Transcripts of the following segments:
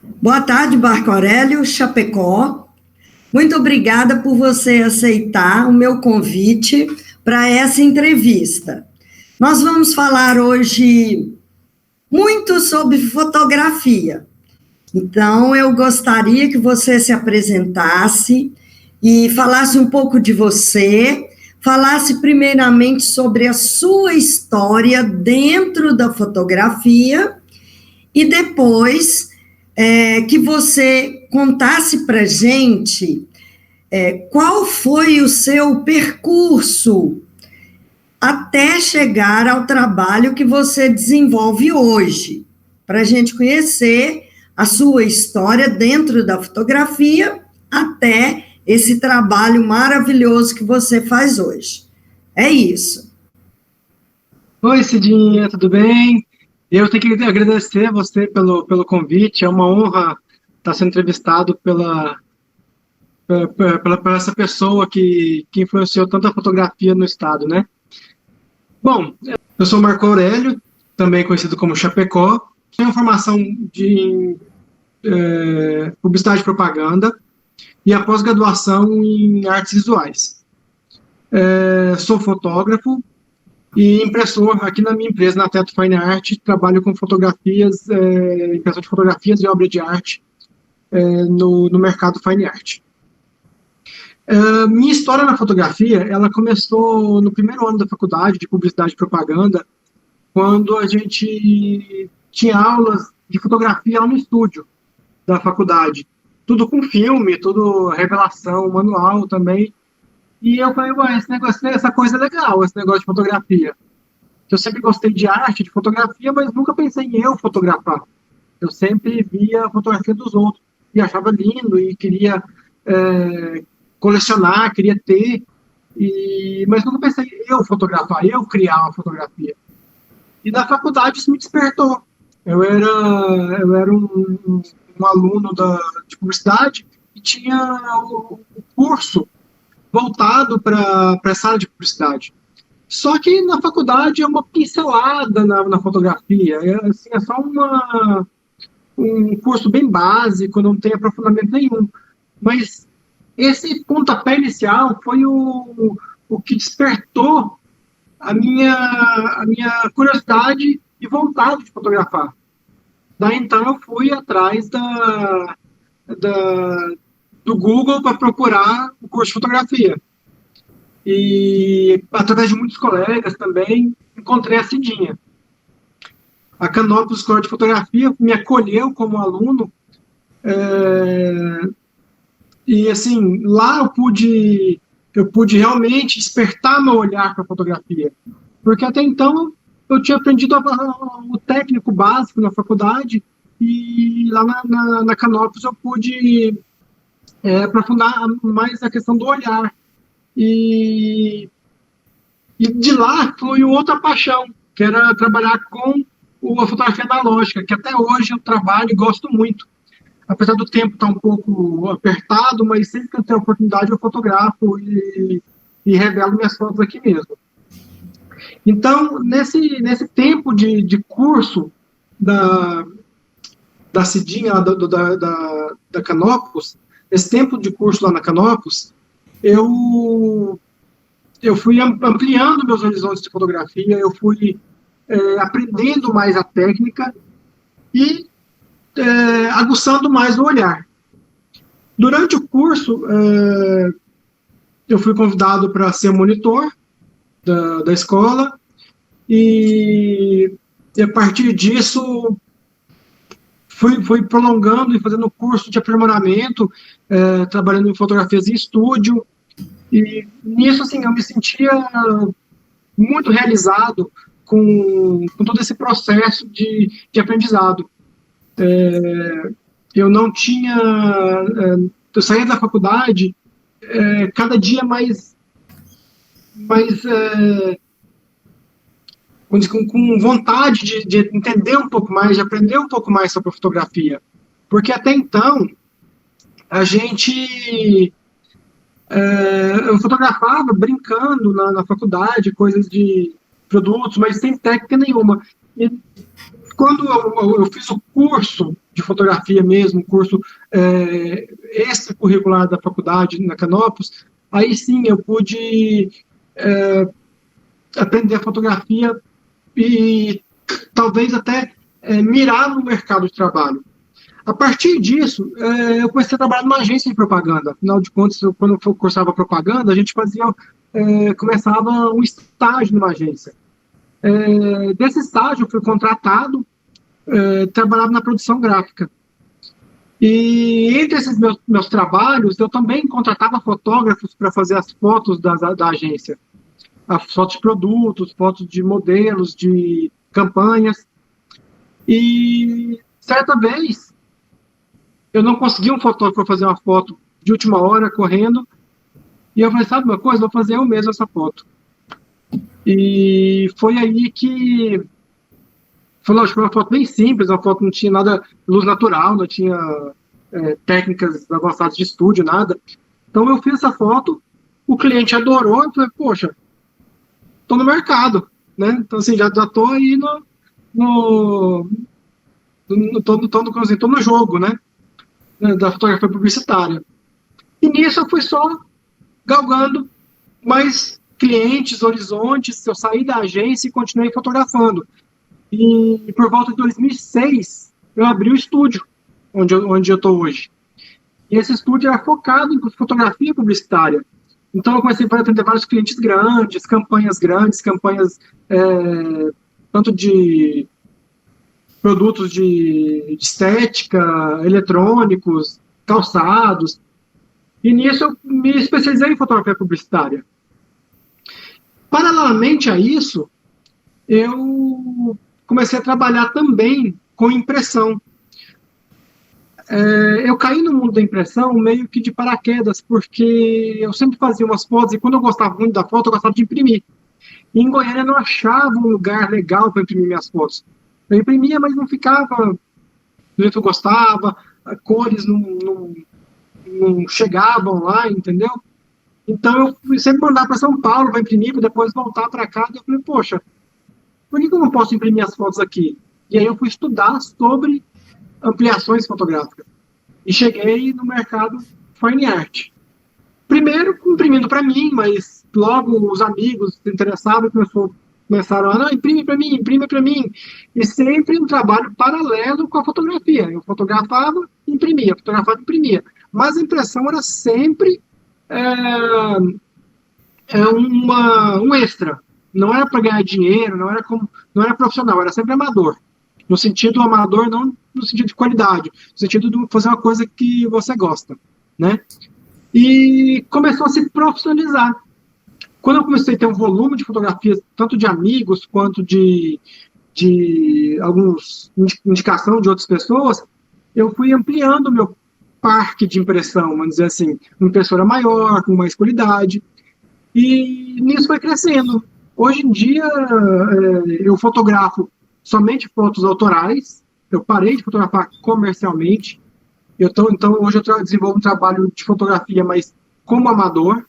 Boa tarde, Marco Aurélio Chapecó. Muito obrigada por você aceitar o meu convite para essa entrevista. Nós vamos falar hoje muito sobre fotografia. Então, eu gostaria que você se apresentasse e falasse um pouco de você, falasse primeiramente sobre a sua história dentro da fotografia e depois que você contasse para a gente qual foi o seu percurso até chegar ao trabalho que você desenvolve hoje, para a gente conhecer a sua história dentro da fotografia até esse trabalho maravilhoso que você faz hoje. É isso. Oi, Cidinha, tudo bem? Eu tenho que agradecer a você pelo convite. É uma honra estar sendo entrevistado por essa pessoa que influenciou tanto a fotografia no estado, né? Bom, eu sou Marco Aurélio, também conhecido como Chapecó. Tenho formação de publicidade e propaganda e a pós-graduação em artes visuais. Sou fotógrafo e impressor aqui na minha empresa, na Teto Fine Art. Trabalho com fotografias, impressão de fotografias e obra de arte no mercado Fine Art. Minha história na fotografia, ela começou no primeiro ano da faculdade de publicidade e propaganda, quando a gente tinha aulas de fotografia lá no estúdio da faculdade. Tudo com filme, tudo revelação, manual também. E eu falei, ué, essa coisa é legal, esse negócio de fotografia. Eu sempre gostei de arte, de fotografia, mas nunca pensei em eu fotografar. Eu sempre via a fotografia dos outros e achava lindo e queria colecionar, queria ter, mas nunca pensei em eu fotografar, eu criar uma fotografia. E na faculdade isso me despertou. Eu era um aluno de publicidade e tinha o curso voltado para essa área de publicidade. Só que na faculdade é uma pincelada na fotografia, é só um curso bem básico, não tem aprofundamento nenhum. Mas esse pontapé inicial foi o que despertou a minha curiosidade e vontade de fotografar. Daí então eu fui atrás do Google para procurar o curso de fotografia. E através de muitos colegas também encontrei a Cidinha. A Canopus Escola de Fotografia me acolheu como aluno, e assim, lá eu pude realmente despertar meu olhar para a fotografia, porque até então eu tinha aprendido o técnico básico na faculdade, e lá na Canopus eu pude aprofundar mais a questão do olhar. E de lá fluiu outra paixão, que era trabalhar com a fotografia analógica, que até hoje eu trabalho e gosto muito. Apesar do tempo estar um pouco apertado, mas sempre que eu tenho oportunidade eu fotografo e revelo minhas fotos aqui mesmo. Então, nesse tempo de curso da Cidinha, da Canopus, esse tempo de curso lá na Canopus, eu fui ampliando meus horizontes de fotografia, eu fui aprendendo mais a técnica e aguçando mais o olhar. Durante o curso, eu fui convidado para ser monitor da escola, e a partir disso fui prolongando e fazendo curso de aprimoramento, trabalhando em fotografias em estúdio, e nisso assim, eu me sentia muito realizado com todo esse processo de aprendizado. Eu não tinha... eu saía da faculdade cada dia mais com vontade de entender um pouco mais, de aprender um pouco mais sobre a fotografia. Porque até então, a gente... eu fotografava brincando na faculdade, coisas de produtos, mas sem técnica nenhuma. E quando eu fiz o curso de fotografia mesmo, um curso extracurricular da faculdade na Canopus, aí sim eu pude aprender a fotografia e talvez até mirar no mercado de trabalho. A partir disso, eu comecei a trabalhar numa agência de propaganda. Afinal de contas, quando eu cursava propaganda, a gente começava um estágio numa agência. Desse estágio, eu fui contratado, trabalhava na produção gráfica. E entre esses meus trabalhos, eu também contratava fotógrafos para fazer as fotos da agência. As fotos de produtos, fotos de modelos, de campanhas. E certa vez, eu não consegui um fotógrafo para fazer uma foto de última hora, correndo. E eu falei, sabe uma coisa? Vou fazer eu mesmo essa foto. E foi aí que... Foi uma foto bem simples, uma foto não tinha nada, luz natural, não tinha técnicas avançadas de estúdio, nada. Então eu fiz essa foto, o cliente adorou, eu falei, poxa, tô no mercado, né? Então assim, já tô aí tô no jogo, né? Da fotografia publicitária. E nisso eu fui só galgando mais clientes, horizontes, eu saí da agência e continuei fotografando. E por volta de 2006, eu abri o estúdio, onde eu estou hoje. E esse estúdio era focado em fotografia publicitária. Então eu comecei a atender vários clientes grandes, campanhas tanto de produtos de estética, eletrônicos, calçados. E nisso eu me especializei em fotografia publicitária. Paralelamente a isso, eu comecei a trabalhar também com impressão. Eu caí no mundo da impressão meio que de paraquedas, porque eu sempre fazia umas fotos e quando eu gostava muito da foto, eu gostava de imprimir. E em Goiânia eu não achava um lugar legal para imprimir minhas fotos. Eu imprimia, mas não ficava do jeito que eu gostava, as cores não chegavam lá, entendeu? Então eu fui sempre mandar para São Paulo para imprimir, para depois voltar para cá. E eu falei, poxa, por que eu não posso imprimir as fotos aqui? E aí eu fui estudar sobre ampliações fotográficas. E cheguei no mercado Fine Art. Primeiro imprimindo para mim, mas logo os amigos se interessavam e começaram a, não, imprime para mim. E sempre um trabalho paralelo com a fotografia. Eu fotografava, imprimia. Mas a impressão era sempre um extra. Não era para ganhar dinheiro, não era profissional, era sempre amador. No sentido amador, não no sentido de qualidade, no sentido de fazer uma coisa que você gosta, né? E começou a se profissionalizar. Quando eu comecei a ter um volume de fotografias, tanto de amigos quanto de alguns indicação de outras pessoas, eu fui ampliando o meu parque de impressão, vamos dizer assim, uma impressora maior, com mais qualidade, e nisso foi crescendo. Hoje em dia, eu fotografo somente fotos autorais, eu parei de fotografar comercialmente, então hoje eu desenvolvo um trabalho de fotografia, mas como amador,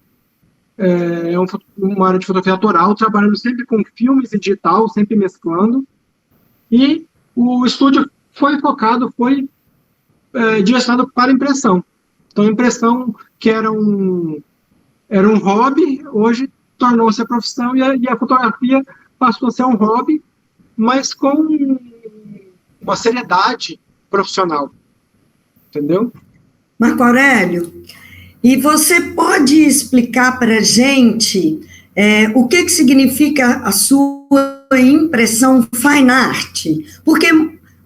uma área de fotografia autoral, trabalhando sempre com filmes e digital, sempre mesclando, e o estúdio foi direcionado para impressão. Então, impressão, que era um hobby, hoje tornou-se a profissão, e a fotografia passou a ser um hobby, mas com uma seriedade profissional. Entendeu? Marco Aurélio, e você pode explicar para a gente o que significa a sua impressão fine art? Porque,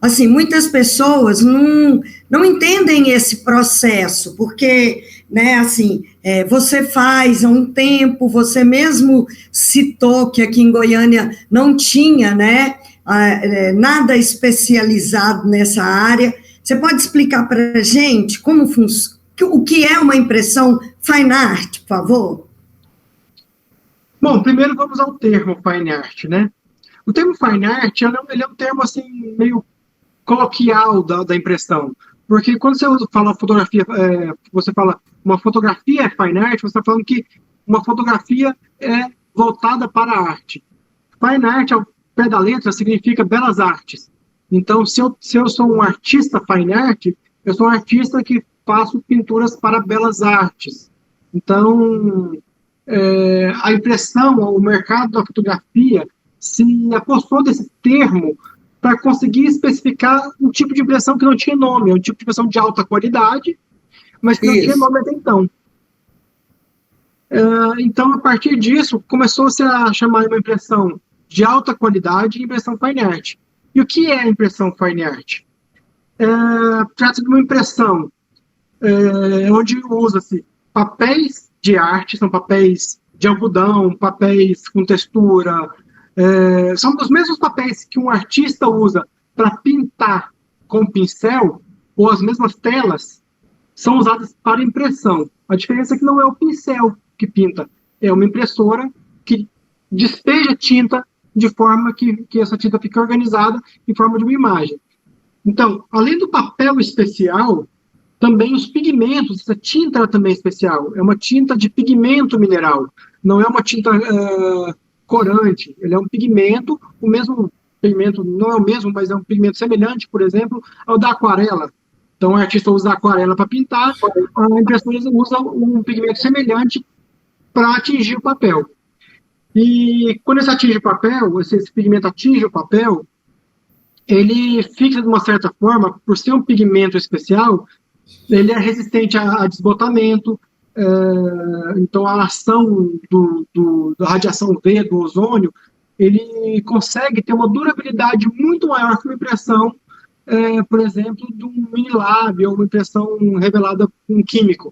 assim, muitas pessoas não entendem esse processo, porque, né, assim, você faz há um tempo, você mesmo citou que aqui em Goiânia não tinha, né, nada especializado nessa área. Você pode explicar para a gente o que é uma impressão fine art, por favor? Bom, primeiro vamos ao termo fine art, né? O termo fine art ele é um termo assim meio coloquial da impressão, porque quando você fala fotografia, você fala uma fotografia é fine art, você está falando que uma fotografia é voltada para a arte. Fine art, ao pé da letra, significa belas artes. Então, se eu sou um artista fine art, eu sou um artista que faço pinturas para belas artes. Então, a impressão, o mercado da fotografia se apossou desse termo para conseguir especificar um tipo de impressão que não tinha nome, um tipo de impressão de alta qualidade, mas que não tinha nome até então. Então, a partir disso, começou-se a chamar uma impressão de alta qualidade impressão fine art. E o que é a impressão fine art? Trata-se de uma impressão onde usa-se papéis de arte, são papéis de algodão, papéis com textura, são os mesmos papéis que um artista usa para pintar com pincel, ou as mesmas telas, são usadas para impressão. A diferença é que não é o pincel que pinta, é uma impressora que despeja tinta de forma que essa tinta fique organizada em forma de uma imagem. Então, além do papel especial, também os pigmentos, essa tinta ela também é especial, é uma tinta de pigmento mineral, não é uma tinta corante, ele é um pigmento, o mesmo pigmento, não é o mesmo, mas é um pigmento semelhante, por exemplo, ao da aquarela. Então, o artista usa a aquarela para pintar, a impressora usa um pigmento semelhante para atingir o papel. E quando esse atinge o papel, esse pigmento atinge o papel, ele fixa de uma certa forma, por ser um pigmento especial, ele é resistente a desbotamento, então a ação da radiação V, do ozônio, ele consegue ter uma durabilidade muito maior que uma impressão, por exemplo, de um Minilab ou uma impressão revelada com um químico.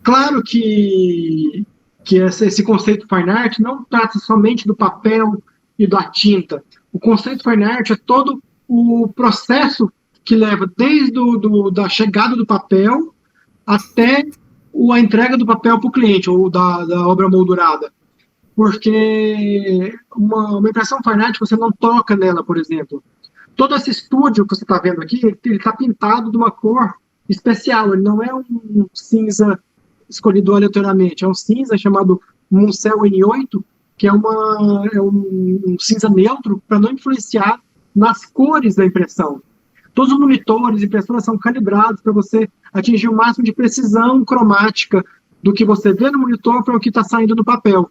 Claro que esse conceito fine art não trata somente do papel e da tinta. O conceito fine art é todo o processo que leva desde da chegada do papel até a entrega do papel para o cliente, ou da obra moldurada. Porque uma impressão fine art, você não toca nela, por exemplo. Todo esse estúdio que você está vendo aqui, ele está pintado de uma cor especial, ele não é um cinza escolhido aleatoriamente, é um cinza chamado Munsell N8, que é um cinza neutro para não influenciar nas cores da impressão. Todos os monitores e impressoras são calibrados para você atingir o máximo de precisão cromática do que você vê no monitor para o que está saindo do papel.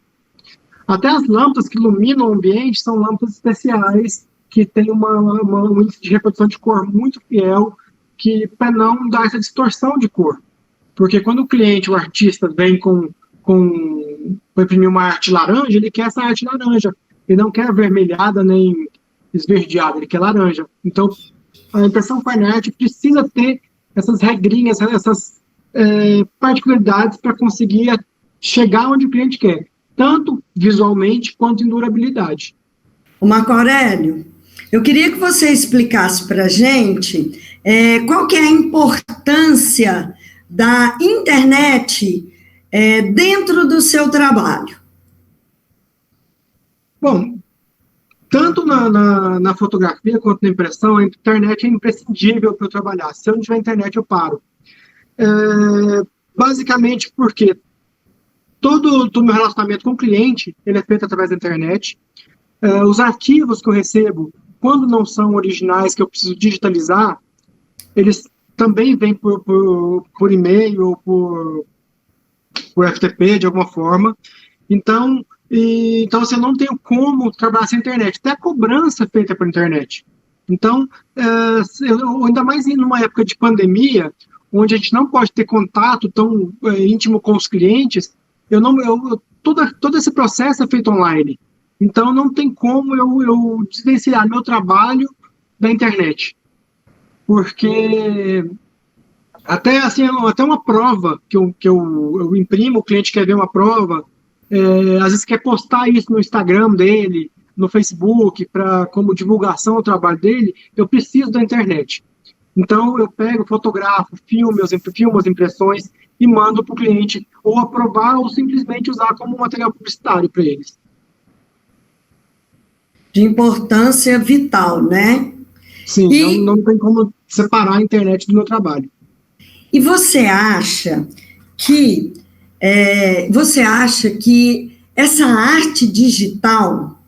Até as lâmpadas que iluminam o ambiente são lâmpadas especiais que têm um índice de reprodução de cor muito fiel, para não dar essa distorção de cor. Porque quando o cliente, o artista, vem para imprimir uma arte laranja, ele quer essa arte laranja. Ele não quer avermelhada nem esverdeada, ele quer laranja. Então, a impressão fine art precisa ter essas regrinhas, essas particularidades para conseguir chegar onde o cliente quer, tanto visualmente quanto em durabilidade. O Marco Aurélio, eu queria que você explicasse para a gente qual que é a importância da internet dentro do seu trabalho. Bom, tanto na fotografia quanto na impressão, a internet é imprescindível para eu trabalhar. Se eu não tiver internet, eu paro. Basicamente porque todo o meu relacionamento com o cliente, ele é feito através da internet. Os arquivos que eu recebo, quando não são originais, que eu preciso digitalizar, eles também vêm por e-mail ou por FTP, de alguma forma. Então, assim, eu não tenho como trabalhar sem internet. Até a cobrança é feita por internet. Então, ainda mais numa época de pandemia, onde a gente não pode ter contato tão íntimo com os clientes, todo esse processo é feito online. Então, não tem como eu desvencilhar meu trabalho da internet. Porque até uma prova que eu imprimo, o cliente quer ver uma prova, às vezes quer postar isso no Instagram dele, no Facebook, como divulgação ao trabalho dele, eu preciso da internet. Então, eu pego, fotografo, filmo as impressões e mando para o cliente ou aprovar ou simplesmente usar como material publicitário para eles. De importância vital, né? Sim, não tem como separar a internet do meu trabalho. E você acha que essa arte digital,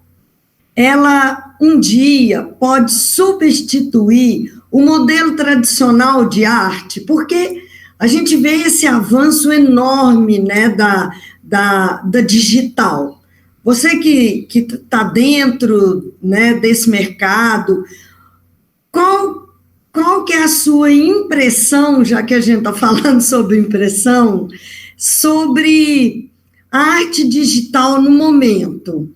ela um dia pode substituir o modelo tradicional de arte, porque a gente vê esse avanço enorme, né, da digital. Você que está dentro, né, desse mercado, qual que é a sua impressão, já que a gente está falando sobre impressão, sobre a arte digital no momento?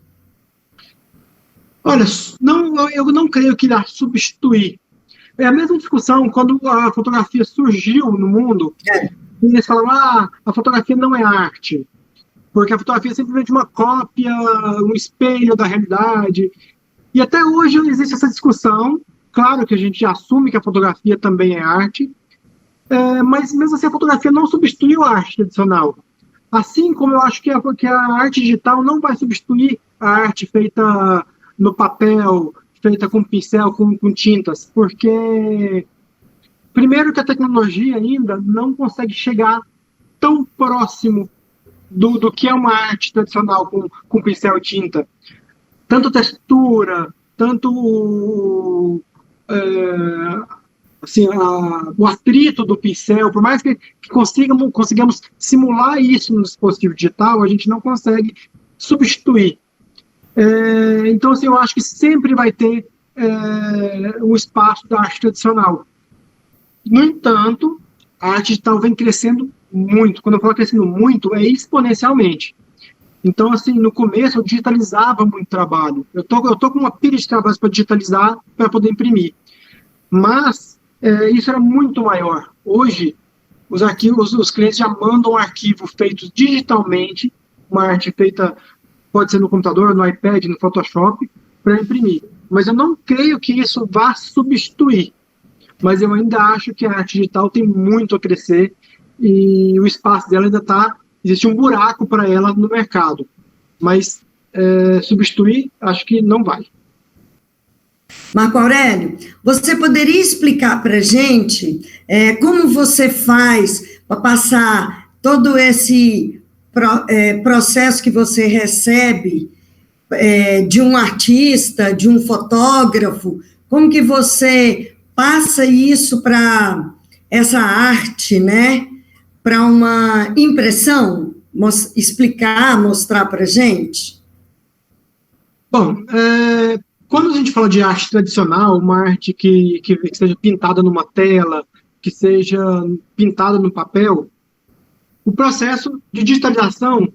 Olha, não, eu não creio que irá substituir. É a mesma discussão quando a fotografia surgiu no mundo. Eles falam, a fotografia não é arte, porque a fotografia é simplesmente uma cópia, um espelho da realidade. E até hoje existe essa discussão. Claro que a gente assume que a fotografia também é arte, mas mesmo assim a fotografia não substituiu a arte tradicional. Assim como eu acho que a arte digital não vai substituir a arte feita no papel, feita com pincel, com tintas, porque primeiro que a tecnologia ainda não consegue chegar tão próximo do que é uma arte tradicional com pincel e tinta. Tanto textura, tanto assim, o atrito do pincel, por mais que consigamos simular isso no dispositivo digital, a gente não consegue substituir. Então, assim, eu acho que sempre vai ter o espaço da arte tradicional. No entanto, a arte digital vem crescendo muito. Quando eu falo crescendo muito, é exponencialmente. Então, assim, no começo eu digitalizava muito trabalho. Eu tô com uma pilha de trabalhos para digitalizar, para poder imprimir. Mas isso era muito maior. Hoje, os clientes já mandam um arquivo feito digitalmente, uma arte feita, pode ser no computador, no iPad, no Photoshop, para imprimir. Mas eu não creio que isso vá substituir. Mas eu ainda acho que a arte digital tem muito a crescer e o espaço dela ainda está... Existe um buraco para ela no mercado. Mas substituir, acho que não vai. Marco Aurélio, você poderia explicar para a gente como você faz para passar todo esse processo que você recebe de um artista, de um fotógrafo, como que você passa isso para essa arte, né, para uma impressão? Explicar, mostrar para a gente? Bom, quando a gente fala de arte tradicional, uma arte que seja pintada numa tela, que seja pintada no papel, o processo de digitalização,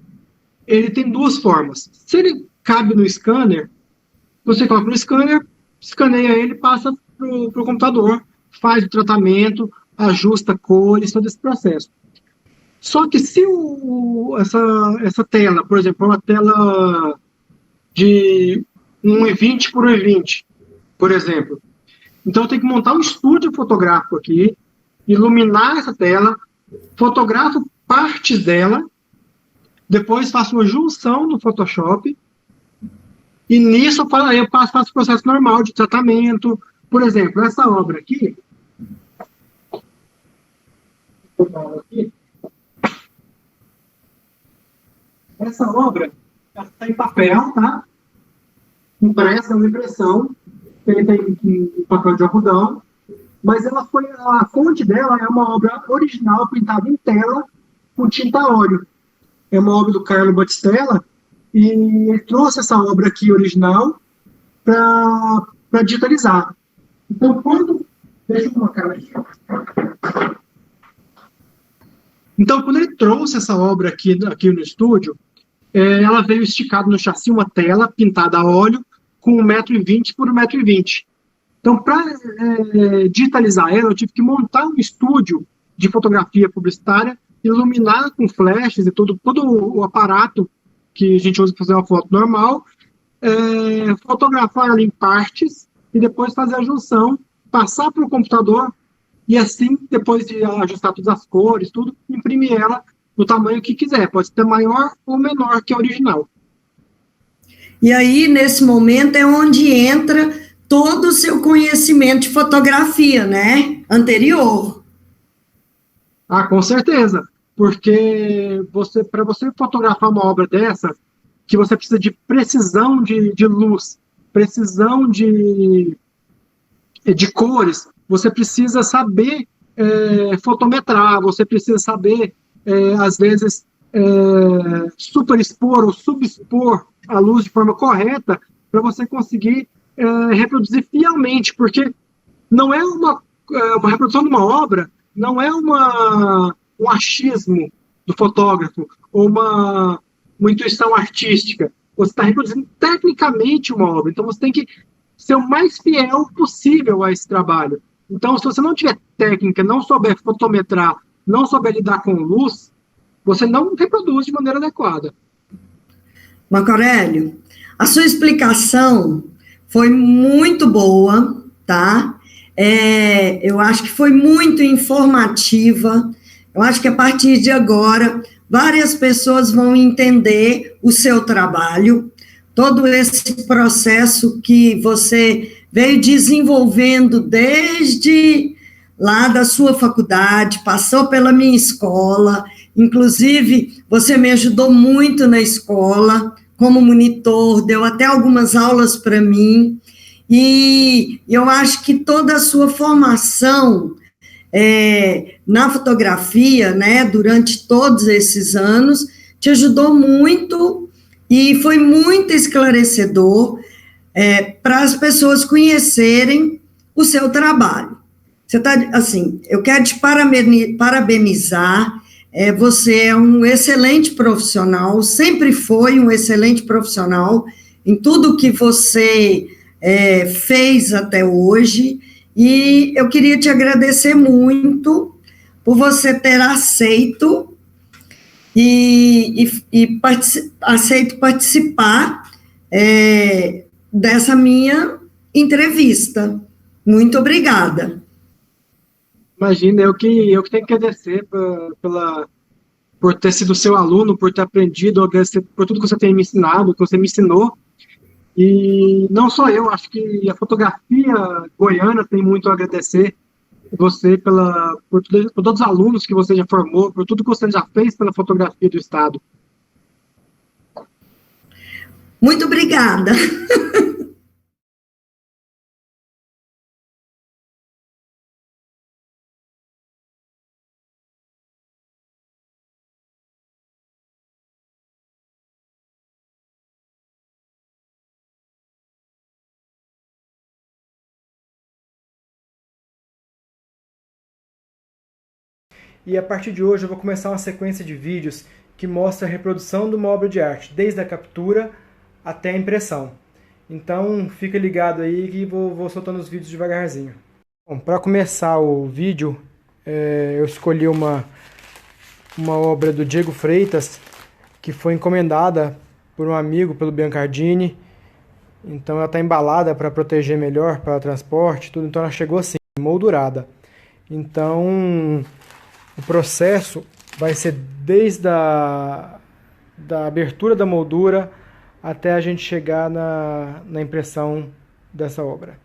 ele tem duas formas. Se ele cabe no scanner, você coloca no scanner, escaneia ele, passa para o computador, faz o tratamento, ajusta cores, todo esse processo. Só que se essa tela, por exemplo, é uma tela de 1,20 por 1,20, por exemplo. Então, eu tenho que montar um estúdio fotográfico aqui, iluminar essa tela, fotografo partes dela, depois faço uma junção no Photoshop, e nisso eu faço o processo normal de tratamento. Por exemplo, essa obra aqui, essa obra está em papel, tá? Impressa, é uma impressão feita em papel de algodão, mas a fonte dela é uma obra original pintada em tela com tinta a óleo. É uma obra do Carlo Battistella e ele trouxe essa obra aqui original para digitalizar. Então, deixa eu colocar aqui. Então, quando ele trouxe essa obra aqui no estúdio, ela veio esticada no chassi, uma tela pintada a óleo com 1,20 por 1,20. Então, para digitalizar ela, eu tive que montar um estúdio de fotografia publicitária, iluminar com flashes e todo o aparato que a gente usa para fazer uma foto normal, fotografar ela em partes e depois fazer a junção, passar para o computador e assim, depois de ajustar todas as cores, tudo, imprimir ela do tamanho que quiser. Pode ser maior ou menor que a original. E aí, nesse momento, é onde entra todo o seu conhecimento de fotografia, né? Anterior. Com certeza. Porque para você fotografar uma obra dessa, que você precisa de precisão de luz, precisão de cores, você precisa saber fotometrar, você precisa saber, às vezes, superexpor ou subexpor a luz de forma correta para você conseguir reproduzir fielmente, porque não é uma reprodução de uma obra, não é um achismo do fotógrafo ou uma intuição artística. Você está reproduzindo tecnicamente uma obra, então você tem que ser o mais fiel possível a esse trabalho. Então, se você não tiver técnica, não souber fotometrar, não souber lidar com luz, você não reproduz de maneira adequada. Marco Aurélio, a sua explicação foi muito boa, tá? Eu acho que foi muito informativa. Eu acho que a partir de agora, várias pessoas vão entender o seu trabalho, todo esse processo que você veio desenvolvendo desde lá da sua faculdade, passou pela minha escola, inclusive você me ajudou muito na escola, como monitor, deu até algumas aulas para mim, e eu acho que toda a sua formação na fotografia, né, durante todos esses anos, te ajudou muito e foi muito esclarecedor para as pessoas conhecerem o seu trabalho. Você tá, assim, eu quero te parabenizar, você é um excelente profissional, sempre foi um excelente profissional em tudo que você fez até hoje, e eu queria te muito por você ter aceito aceito participar dessa minha entrevista. Muito obrigada. Imagina, eu que tenho que agradecer por ter sido seu aluno, por ter aprendido, agradecer por tudo que você tem me ensinado, que você me ensinou. E não só eu, acho que a fotografia goiana tem muito a agradecer você por todos os alunos que você já formou, por tudo que você já fez pela fotografia do Estado. Muito obrigada. E a partir de hoje eu vou começar uma sequência de vídeos que mostra a reprodução de uma obra de arte, desde a captura até a impressão. Então fica ligado aí que vou soltando os vídeos devagarzinho. Bom, para começar o vídeo, eu escolhi uma obra do Diego Freitas, que foi encomendada por um amigo, pelo Biancardini. Então ela está embalada para proteger melhor, para transporte, tudo. Então ela chegou assim, moldurada. Então o processo vai ser desde da abertura da moldura até a gente chegar na impressão dessa obra.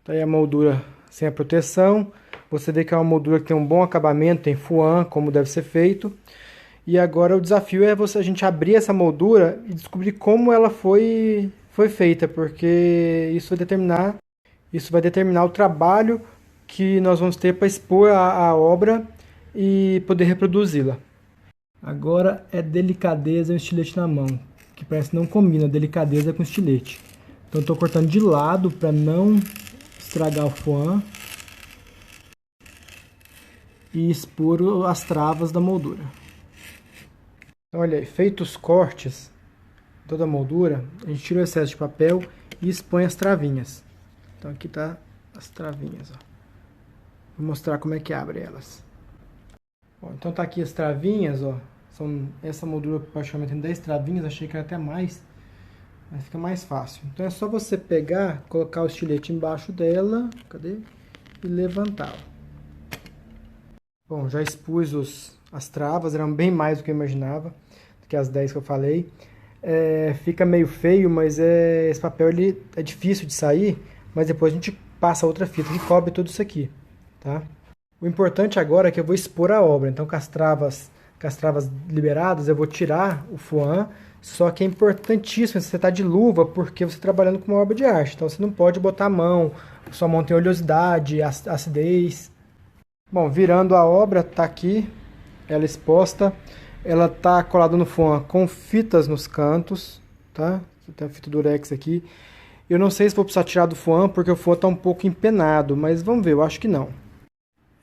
Então aí a moldura sem a proteção, você vê que é uma moldura que tem um bom acabamento, tem fuan, como deve ser feito. E agora o desafio é a gente abrir essa moldura e descobrir como ela foi feita, porque isso vai determinar o trabalho que nós vamos ter para expor a obra e poder reproduzi-la. Agora é delicadeza e um estilete na mão, que parece que não combina delicadeza com estilete. Então estou cortando de lado para não estragar o fuan e expor as travas da moldura. Então, olha aí, feitos os cortes, toda a moldura, a gente tira o excesso de papel e expõe as travinhas. Então aqui tá as travinhas, ó. Vou mostrar como é que abre elas. Bom, então tá aqui as travinhas, ó. Essa moldura praticamente tem 10 travinhas, achei que era até mais, mas fica mais fácil. Então é só você pegar, colocar o estilete embaixo dela, cadê? E levantar. Bom, já expus as travas, eram bem mais do que eu imaginava, do que as 10 que eu falei. Fica meio feio, mas esse papel ele é difícil de sair, mas depois a gente passa outra fita que cobre tudo isso aqui, tá? O importante agora é que eu vou expor a obra, então com as travas liberadas eu vou tirar o fuan, Só que é importantíssimo você estar de luva porque você está trabalhando com uma obra de arte. Então você não pode botar a mão, sua mão tem oleosidade, acidez. Bom, virando a obra, está aqui, ela exposta. Ela está colada no FOAM com fitas nos cantos, tá? Tem a fita Durex aqui. Eu não sei se vou precisar tirar do FOAM porque o FOAM está um pouco empenado, mas vamos ver, eu acho que não.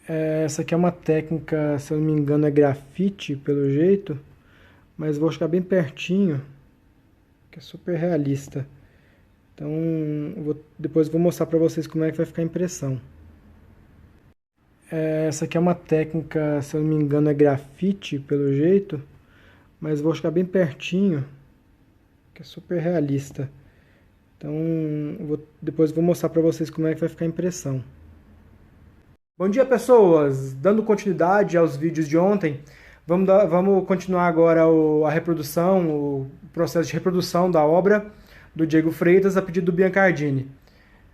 Essa aqui é uma técnica, se eu não me engano, é grafite, pelo jeito. Mas vou chegar bem pertinho, que é super realista. Então, depois vou mostrar para vocês como é que vai ficar a impressão. Essa aqui é uma técnica, se eu não me engano, é grafite, pelo jeito. Mas vou chegar bem pertinho, que é super realista. Então, depois vou mostrar para vocês como é que vai ficar a impressão. Bom dia, pessoas! Dando continuidade aos vídeos de ontem, vamos continuar agora a reprodução, o processo de reprodução da obra do Diego Freitas a pedido do Biancardini.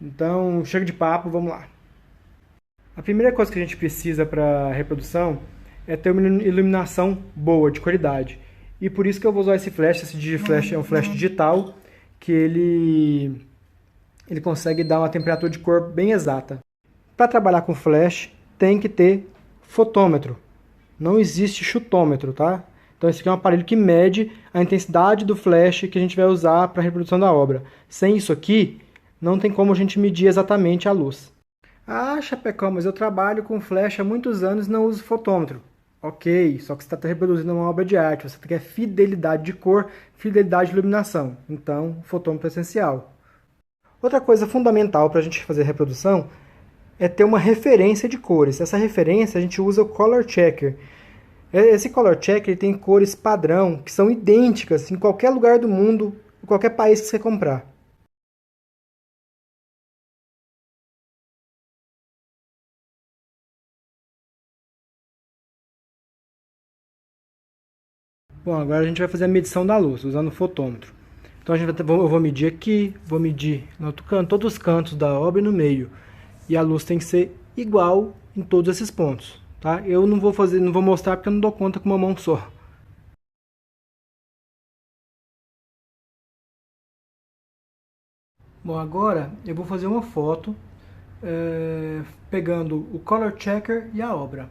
Então, chega de papo, vamos lá. A primeira coisa que a gente precisa para a reprodução é ter uma iluminação boa, de qualidade. E por isso que eu vou usar esse Digiflash é um flash digital, que ele consegue dar uma temperatura de cor bem exata. Para trabalhar com flash, tem que ter fotômetro. Não existe chutômetro, tá? Então esse aqui é um aparelho que mede a intensidade do flash que a gente vai usar para a reprodução da obra. Sem isso aqui, não tem como a gente medir exatamente a luz. Ah, Chapecó, mas eu trabalho com flash há muitos anos e não uso fotômetro. Ok, só que você está reproduzindo uma obra de arte, você quer fidelidade de cor, fidelidade de iluminação. Então, o fotômetro é essencial. Outra coisa fundamental para a gente fazer a reprodução é ter uma referência de cores. Essa referência a gente usa o Color Checker. Esse Color Checker ele tem cores padrão, que são idênticas em qualquer lugar do mundo, em qualquer país que você comprar. Bom, agora a gente vai fazer a medição da luz, usando o fotômetro. Então eu vou medir aqui, vou medir no outro canto, todos os cantos da obra e no meio. E a luz tem que ser igual em todos esses pontos, tá? Eu não vou mostrar porque eu não dou conta com uma mão só. Bom, agora eu vou fazer uma foto pegando o Color Checker e a obra.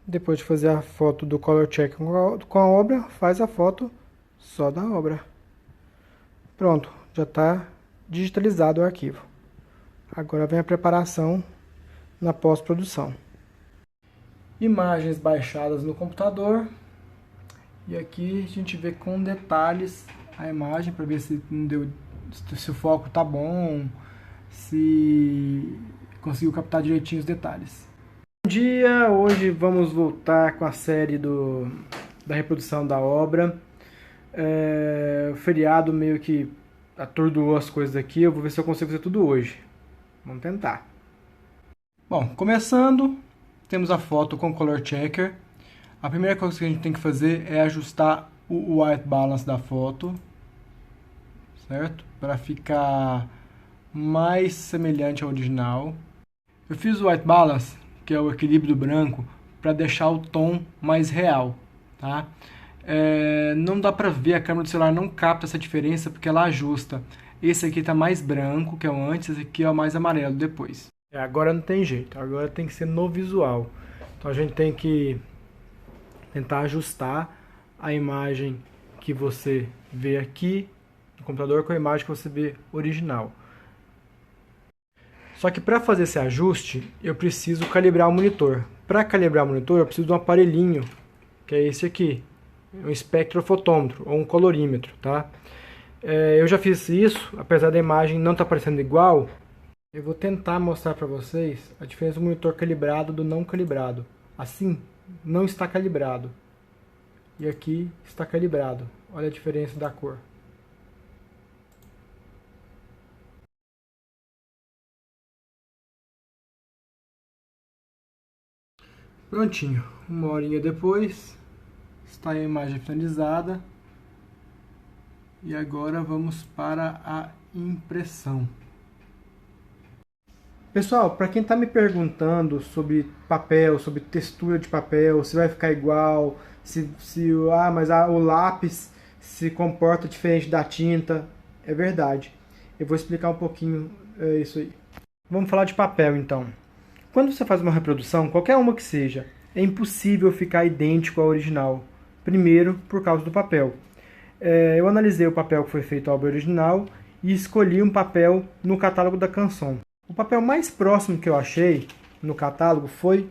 Depois de fazer a foto do Color Checker com a obra, faz a foto só da obra. Pronto, já está digitalizado o arquivo. Agora vem a preparação na pós-produção. Imagens baixadas no computador. E aqui a gente vê com detalhes a imagem para ver se o foco está bom, se conseguiu captar direitinho os detalhes. Bom dia, hoje vamos voltar com a série da reprodução da obra. O feriado meio que atordoou as coisas aqui, eu vou ver se eu consigo fazer tudo hoje. Vamos tentar. Bom, começando, temos a foto com Color Checker. A primeira coisa que a gente tem que fazer é ajustar o white balance da foto, certo? Para ficar mais semelhante ao original. Eu fiz o white balance, que é o equilíbrio do branco, para deixar o tom mais real, tá? Não dá para ver, a câmera do celular não capta essa diferença porque ela ajusta. Esse aqui está mais branco, que é o antes, esse aqui é o mais amarelo depois. Agora não tem jeito, agora tem que ser no visual. Então a gente tem que tentar ajustar a imagem que você vê aqui no computador com a imagem que você vê original. Só que para fazer esse ajuste, eu preciso calibrar o monitor. Para calibrar o monitor, eu preciso de um aparelhinho, que é esse aqui, um espectrofotômetro ou um colorímetro, tá? Eu já fiz isso, apesar da imagem não estar parecendo igual, eu vou tentar mostrar para vocês a diferença do monitor calibrado do não calibrado. Assim, não está calibrado. E aqui está calibrado. Olha a diferença da cor. Prontinho, uma horinha depois, está a imagem finalizada. E agora vamos para a impressão. Pessoal, para quem está me perguntando sobre papel, sobre textura de papel, se vai ficar igual, mas o lápis se comporta diferente da tinta, é verdade. Eu vou explicar um pouquinho isso aí. Vamos falar de papel então. Quando você faz uma reprodução, qualquer uma que seja, é impossível ficar idêntico ao original. Primeiro, por causa do papel. Eu analisei o papel que foi feito à obra original e escolhi um papel no catálogo da Canson. O papel mais próximo que eu achei no catálogo foi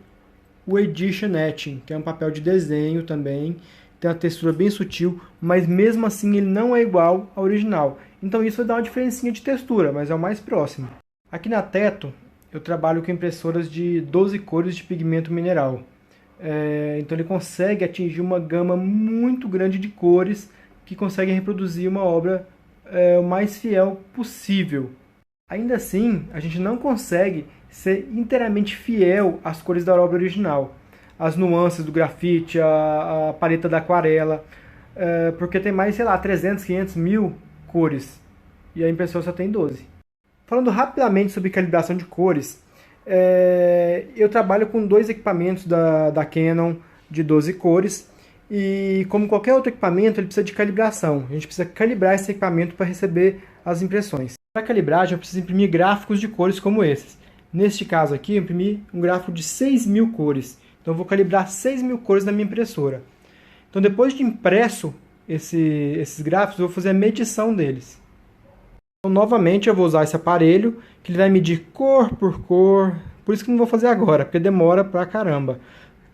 o Edition Etching, que é um papel de desenho também, tem uma textura bem sutil, mas mesmo assim ele não é igual ao original. Então isso vai dar uma diferencinha de textura, mas é o mais próximo. Aqui na Teto, eu trabalho com impressoras de 12 cores de pigmento mineral. Então ele consegue atingir uma gama muito grande de cores que conseguem reproduzir uma obra o mais fiel possível. Ainda assim, a gente não consegue ser inteiramente fiel às cores da obra original. As nuances do grafite, a paleta da aquarela, porque tem mais, 300, 500 mil cores e a impressora só tem 12. Falando rapidamente sobre calibração de cores, eu trabalho com 2 equipamentos da Canon de 12 cores e, como qualquer outro equipamento, ele precisa de calibração. A gente precisa calibrar esse equipamento para receber as impressões. Para calibragem, eu preciso imprimir gráficos de cores como esses. Neste caso aqui, eu imprimi um gráfico de 6.000 cores. Então, eu vou calibrar 6.000 cores na minha impressora. Então, depois de impresso esses gráficos, eu vou fazer a medição deles. Então, novamente, eu vou usar esse aparelho, que ele vai medir cor por cor. Por isso que não vou fazer agora, porque demora pra caramba.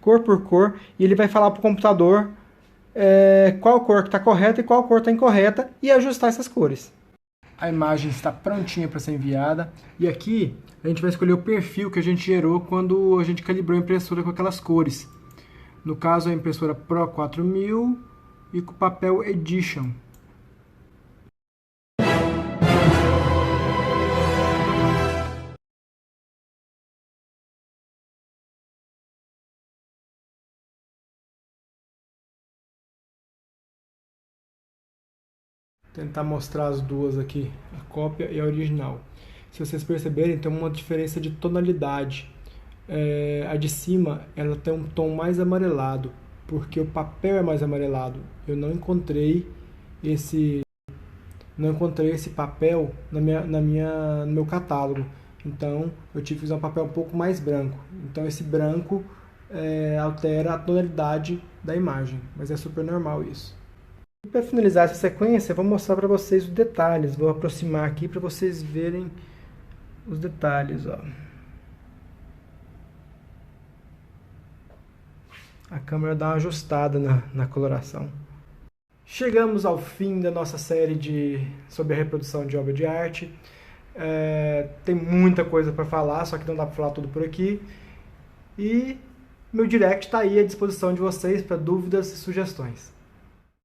Cor por cor, e ele vai falar para o computador qual cor que está correta e qual cor está incorreta, e ajustar essas cores. A imagem está prontinha para ser enviada. E aqui a gente vai escolher o perfil que a gente gerou quando a gente calibrou a impressora com aquelas cores. No caso, a impressora Pro 4000 e com o papel Edition. Tentar mostrar as duas aqui, a cópia e a original. Se vocês perceberem, tem uma diferença de tonalidade. A de cima ela tem um tom mais amarelado, porque o papel é mais amarelado. Eu não encontrei esse papel no meu catálogo. Então eu tive que usar um papel um pouco mais branco. Então esse branco altera a tonalidade da imagem, mas é super normal isso. Para finalizar essa sequência, eu vou mostrar para vocês os detalhes. Vou aproximar aqui para vocês verem os detalhes. Ó. A câmera dá uma ajustada na coloração. Chegamos ao fim da nossa série sobre a reprodução de obra de arte. Tem muita coisa para falar, só que não dá para falar tudo por aqui. E meu direct está aí à disposição de vocês para dúvidas e sugestões.